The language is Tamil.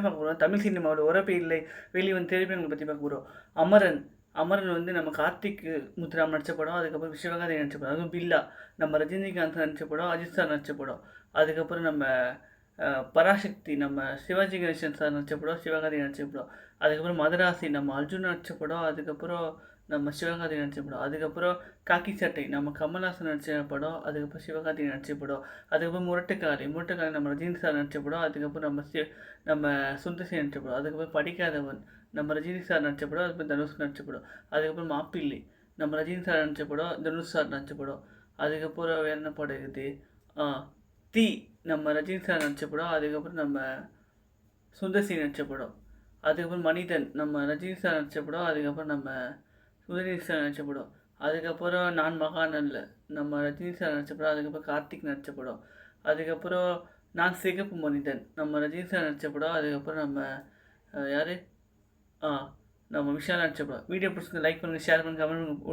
பார்க்க போகிறோம் தமிழ் சினிமாவோட உறப்பே இல்லை வெளிவந்த திரைப்படங்களை பற்றி பார்க்க போகிறோம். அமரன் அமரன் வந்து நம்ம கார்த்திக் முத்துராம் நடித்த படம். அதுக்கப்புறம் சிவகார்த்திகேயன் நடித்த படம். அதுவும் பில்லா நம்ம ரஜினிகாந்த் நடித்த படம், அஜித் சார் நடித்த படம். அதுக்கப்புறம் நம்ம பராசக்தி நம்ம சிவாஜி கணேசன் சார் நடித்த படம், சிவகார்த்திகேயன் நடித்த படம். அதுக்கப்புறம் மதராசி நம்ம அர்ஜுன் நடித்த படம். அதுக்கப்புறம் நம்ம சிவகார்த்திகேயன் நடித்த படம். அதுக்கப்புறம் காக்கி சட்டை நம்ம கமல்ஹாசன் நடித்த படம். அதுக்கப்புறம் சிவகார்த்திகேயன் நடித்த படம். அதுக்கப்புறம் முரட்டுக்காலை நம்ம ரஜினி சார் நடித்த படம். அதுக்கப்புறம் நம்ம சுந்தர் சி நடித்த படம். அதுக்கப்புறம் படிக்காதவன் நம்ம ரஜினி சார் நடித்த படம். அதுக்கப்புறம் தனுஷ் நடித்த படம். அதுக்கப்புறம் மாப்பிள்ளை நம்ம ரஜினி சார் நடித்த படம், தனுஷ் சார் நடித்த படம். அதுக்கப்புறம் வேறு என்ன படம் இருக்குது, தீ நம்ம ரஜினி சார் நடித்த படம். அதுக்கப்புறம் நம்ம சுந்தர் சி நடித்த படம். அதுக்கப்புறம் மனிதன் நம்ம ரஜினி சார் நடித்த படம். அதுக்கப்புறம் நம்ம சுந்தர் சார் நடித்த படம். அதுக்கப்புறம் நான் மகான் அல்ல நம்ம ரஜினி சார் நடித்த படம். அதுக்கப்புறம் கார்த்திக் நடித்த படம். அதுக்கப்புறம் நான் சிகப்பு மனிதன் நம்ம ரஜினி சார் நடித்த படம். அதுக்கப்புறம் நம்ம யார் நம்ம விஷால் நடித்த படம். வீடியோ பிடிச்சிருந்தா லைக் பண்ணுங்கள், ஷேர் பண்ணுங்கள், கமெண்ட் பண்ணுங்கள்.